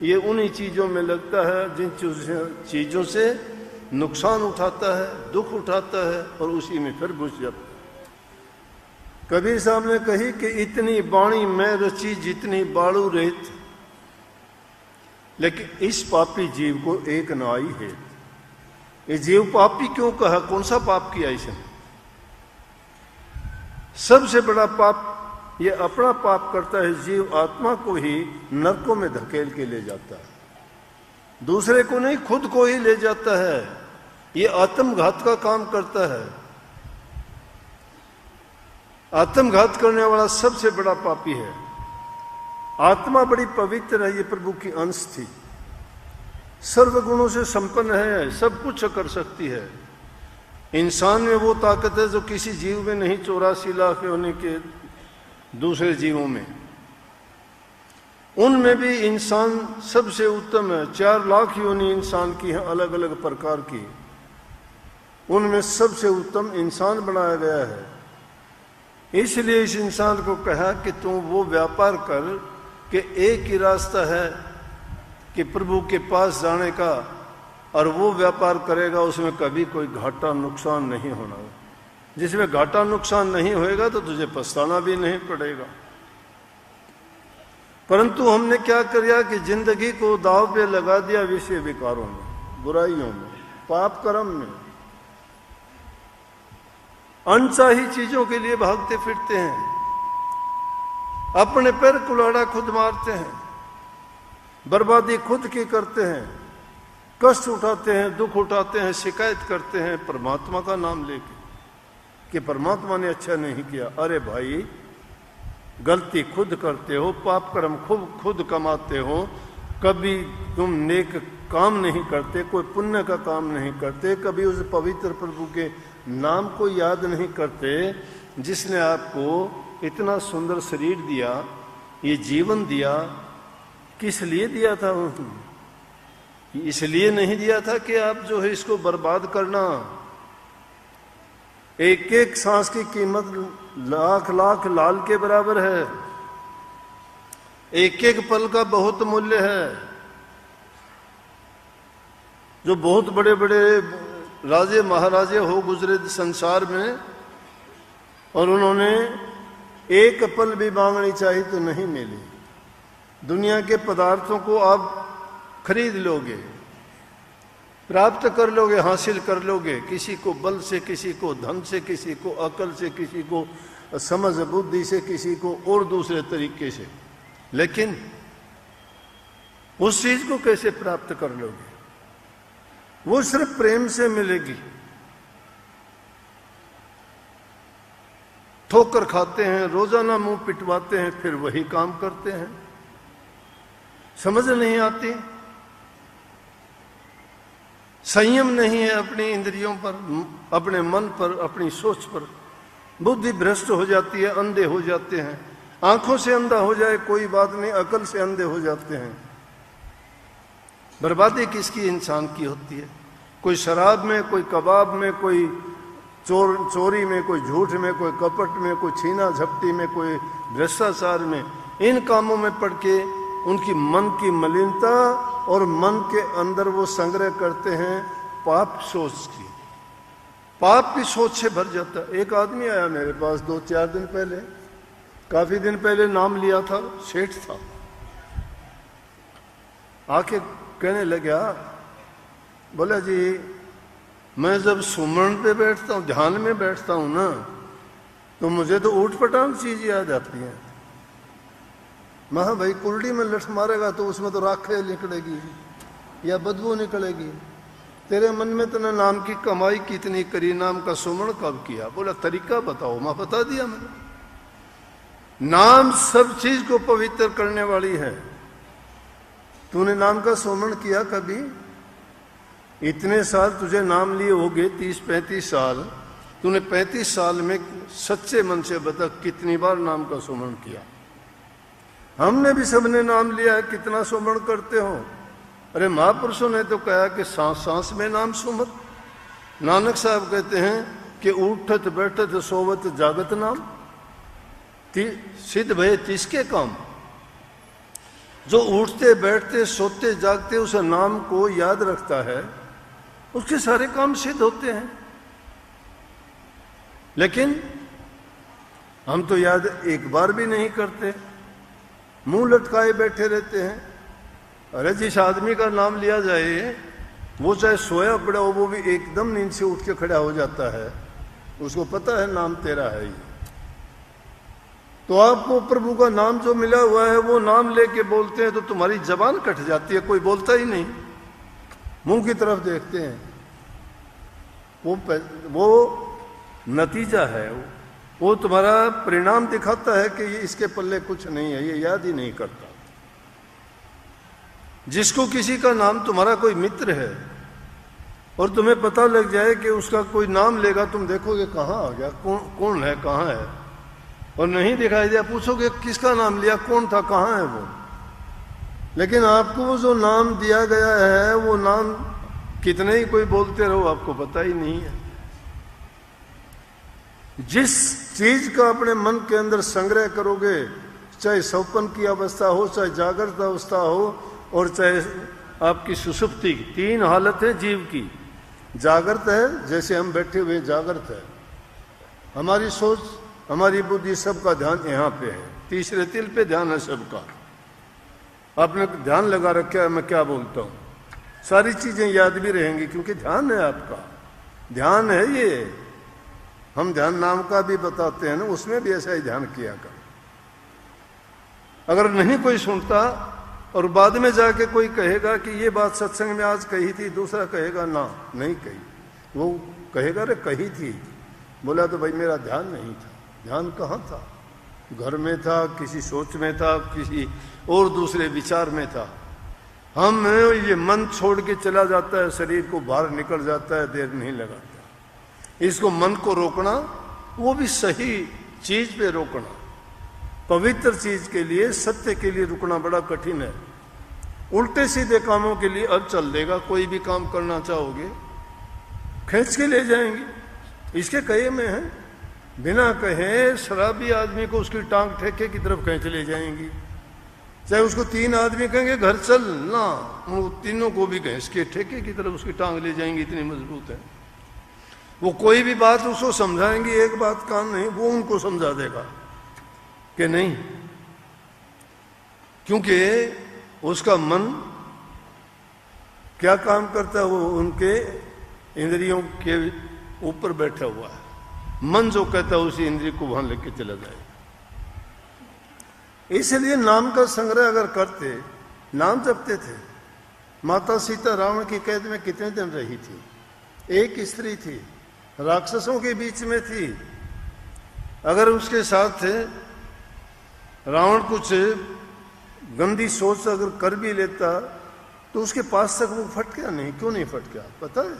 ये उन्हीं चीजों में लगता है जिन चीजों से नुकसान उठाता है, दुख उठाता है और उसी में फिर घुस जाता है। कबीर साहब ने कही कि इतनी बाणी मैं रची जितनी बाड़ू रेत, लेकिन इस पापी जीव को एक न आई है। ये जीव पापी क्यों कहा? कौन सा पाप किया इसने? सबसे बड़ा पाप ये अपना पाप करता है। जीव आत्मा को ही नरकों में धकेल के ले जाता है, दूसरे को नहीं, खुद को ही ले जाता है। ये आत्मघात का काम करता है। आत्मघात करने वाला सबसे बड़ा पापी है। आत्मा बड़ी पवित्र है, ये प्रभु की अंश थी, सर्वगुणों से संपन्न है, सब कुछ कर सकती है। इंसान में वो ताकत है जो किसी जीव में नहीं, 84 लाख होने के दूसरे जीवों में, उनमें भी इंसान सबसे उत्तम है। 4 लाख योनि इंसान की हैं, अलग अलग प्रकार की, उनमें सबसे उत्तम इंसान बनाया गया है। इसलिए इस इंसान को कहा कि तुम वो व्यापार कर कि एक ही रास्ता है कि प्रभु के पास जाने का, और वो व्यापार करेगा उसमें कभी कोई घाटा नुकसान नहीं होना। जिसमें घाटा नुकसान नहीं होएगा तो तुझे पछताना भी नहीं पड़ेगा। परंतु हमने क्या किया कि जिंदगी को दाव पे लगा दिया विषय विकारों में, बुराइयों में, पाप कर्म में, अनचाही चीजों के लिए भागते फिरते हैं, अपने पैर कुल्हाड़ा खुद मारते हैं, बर्बादी खुद की करते हैं, कष्ट उठाते हैं, दुख उठाते हैं, शिकायत करते हैं परमात्मा का नाम लेके कि परमात्मा ने अच्छा नहीं किया। अरे भाई, गलती खुद करते हो, पाप कर्म खुद कमाते हो, कभी तुम नेक काम नहीं करते, कोई पुण्य का काम नहीं करते, कभी उस पवित्र प्रभु के नाम को याद नहीं करते जिसने आपको इतना सुंदर शरीर दिया, ये जीवन दिया। किस लिए दिया था? इसलिए नहीं दिया था कि आप जो है इसको बर्बाद करना। एक एक सांस की कीमत लाख लाख लाल के बराबर है। एक एक पल का बहुत मूल्य है। जो बहुत बड़े बड़े राजे महाराजे हो गुजरे संसार में, और उन्होंने एक पल भी मांगनी चाहिए तो नहीं मिली। दुनिया के पदार्थों को आप खरीद लोगे, प्राप्त कर लोगे, हासिल कर लोगे, किसी को बल से, किसी को धन से, किसी को अकल से, किसी को समझ बुद्धि से, किसी को और दूसरे तरीके से, लेकिन उस चीज को कैसे प्राप्त कर लोगे? वो सिर्फ प्रेम से मिलेगी। ठोकर खाते हैं, रोजाना मुंह पिटवाते हैं, फिर वही काम करते हैं, समझ नहीं आती, संयम नहीं है अपनी इंद्रियों पर, अपने मन पर, अपनी सोच पर। बुद्धि भ्रष्ट हो जाती है, अंधे हो जाते हैं। आंखों से अंधा हो जाए कोई बात नहीं, अकल से अंधे हो जाते हैं। बर्बादी किसकी? इंसान की होती है। कोई शराब में, कोई कबाब में, कोई चोरी में, कोई झूठ में, कोई कपट में, कोई छीना झपटी में, कोई भ्रष्टाचार में। इन कामों में पड़ के उनकी मन की मलिनता और मन के अंदर वो संग्रह करते हैं पाप सोच की। पाप की सोच से भर जाता है। एक आदमी आया मेरे पास 2-4 दिन पहले, काफी दिन पहले नाम लिया था, सेठ था, आके कहने लगा, बोला जी मैं जब सुमरण पे बैठता हूँ, ध्यान में बैठता हूँ ना, तो मुझे तो ऊट पटांग चीज याद आती है। महा भाई, कुल्डी में लठ मारेगा तो उसमें तो राखें निकलेगी या बदबू निकलेगी। तेरे मन में तूने नाम की कमाई कितनी करी, नाम का सुमरण कब किया? बोला तरीका बताओ। मैं बता दिया मैंने। नाम सब चीज को पवित्र करने वाली है। तूने नाम का सुमरण किया कभी? इतने साल तुझे नाम लिए हो गए, 30-35 साल। तूने 35 साल में सच्चे मन से बता कितनी बार नाम का सुमरण किया? हमने भी सबने नाम लिया है, कितना सुमरण करते हो? अरे महापुरुषों ने तो कहा कि सांस सांस में नाम सुमर। नानक साहब कहते हैं कि उठत बैठत सोवत जागत नाम, सिद्ध भय तिसके काम। जो उठते बैठते सोते जागते उस नाम को याद रखता है, उसके सारे काम सिद्ध होते हैं। लेकिन हम तो याद एक बार भी नहीं करते, मुंह लटकाए बैठे रहते हैं। अरे जिस आदमी का नाम लिया जाए, वो चाहे सोया पड़ा हो, वो भी एकदम नींद से उठ के खड़ा हो जाता है, उसको पता है नाम तेरा है ये। तो आपको प्रभु का नाम जो मिला हुआ है, वो नाम लेके बोलते हैं तो तुम्हारी जबान कट जाती है, कोई बोलता ही नहीं, मुंह की तरफ देखते हैं। वो नतीजा है, वो तुम्हारा परिणाम दिखाता है कि ये इसके पल्ले कुछ नहीं है, ये याद ही नहीं करता। जिसको किसी का नाम तुम्हारा कोई मित्र है और तुम्हें पता लग जाए कि उसका कोई नाम लेगा, तुम देखोगे कहाँ आ गया, कौन है, कहाँ है, और नहीं दिखाई दिया, पूछोगे किसका नाम लिया, कौन था, कहाँ है वो। लेकिन आपको वो जो नाम दिया गया है, वो नाम कितने ही कोई बोलते रहो, आपको पता ही नहीं है। जिस चीज का अपने मन के अंदर संग्रह करोगे, चाहे स्वप्न की अवस्था हो, चाहे जागृत अवस्था हो, और चाहे आपकी सुषुप्ति, तीन हालत है जीव की। जागृत है, जैसे हम बैठे हुए जागृत है, हमारी सोच, हमारी बुद्धि, सबका ध्यान यहाँ पे है, तीसरे तिल पे ध्यान है सबका। आपने ध्यान लगा रखा है मैं क्या बोलता हूँ, सारी चीजें याद भी रहेंगी, क्योंकि ध्यान है आपका, ध्यान है ये। हम ध्यान नाम का भी बताते हैं ना, उसमें भी ऐसा ही ध्यान किया कर। अगर नहीं कोई सुनता और बाद में जाके कोई कहेगा कि ये बात सत्संग में आज कही थी, दूसरा कहेगा ना नहीं कही, वो कहेगा रे कही थी, बोला तो भाई मेरा ध्यान नहीं था। ध्यान कहाँ था? घर में था, किसी सोच में था, किसी और दूसरे विचार में था। हम ये मन छोड़ के चला जाता है, शरीर को बाहर निकल जाता है, देर नहीं लगाता। इसको मन को रोकना, वो भी सही चीज पे रोकना, पवित्र चीज के लिए, सत्य के लिए रुकना बड़ा कठिन है। उल्टे सीधे कामों के लिए अब चल देगा, कोई भी काम करना चाहोगे खींच के ले जाएंगे। इसके कहे में है, बिना कहे शराबी आदमी को उसकी टांग ठेके की तरफ खींच ले जाएंगी। चाहे उसको तीन आदमी कहेंगे घर चल ना, उन तीनों को भी खींच के ठेके की तरफ उसकी टांग ले जाएंगी, इतनी मजबूत है वो। कोई भी बात उसको समझाएंगे, एक बात काम नहीं, वो उनको समझा देगा कि नहीं, क्योंकि उसका मन क्या काम करता है, वो उनके इंद्रियों के ऊपर बैठा हुआ है। मन जो कहता है उसी इंद्रिय को वहां लेके चला जाएगा। इसलिए नाम का संग्रह अगर करते, नाम जपते थे। माता सीता रावण की कैद में कितने दिन रही थी? एक स्त्री थी, राक्षसों के बीच में थी। अगर उसके साथ रावण कुछ गंदी सोच अगर कर भी लेता तो उसके पास तक वो फट गया नहीं। क्यों नहीं फट गया पता है?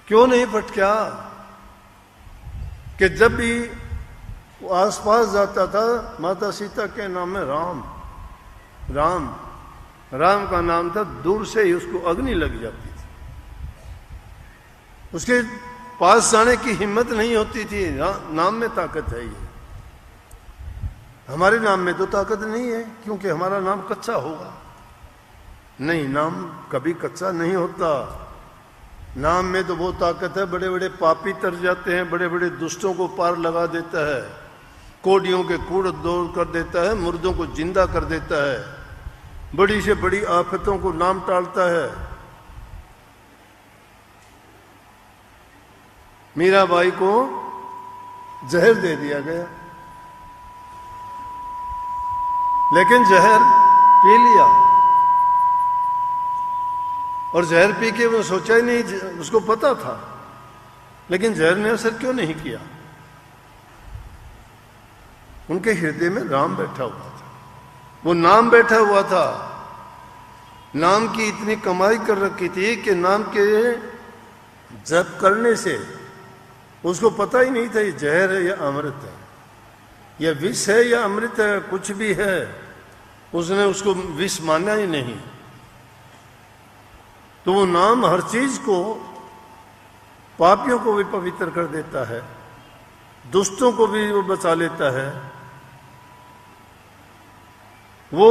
क्यों नहीं फट गया? कि जब भी वो आसपास जाता था, माता सीता के नाम में राम राम राम का नाम था, दूर से ही उसको अग्नि लग जाती थी। उसके पास जाने की हिम्मत नहीं होती थी। नाम में ताकत है ये। हमारे नाम में तो ताकत नहीं है, क्योंकि हमारा नाम कच्चा होगा। नहीं, नाम कभी कच्चा नहीं होता। नाम में तो वो ताकत है, बड़े बड़े पापी तर जाते हैं, बड़े बड़े दुष्टों को पार लगा देता है, कोडियों के कूड़ दूर कर देता है, मुर्दों को जिंदा कर देता है, बड़ी से बड़ी आफतों को नाम टालता है। मीराबाई को जहर दे दिया गया, लेकिन जहर पी लिया, और जहर पी के वो सोचा ही नहीं, उसको पता था, लेकिन जहर ने असर क्यों नहीं किया? उनके हृदय में राम बैठा हुआ था, वो नाम बैठा हुआ था। नाम की इतनी कमाई कर रखी थी कि नाम के जप करने से उसको पता ही नहीं था ये जहर है या अमृत है, या विष है या अमृत है, कुछ भी है। उसने उसको विष माना ही नहीं। तो वो नाम हर चीज को, पापियों को भी पवित्र कर देता है, दुष्टों को भी वो बचा लेता है। वो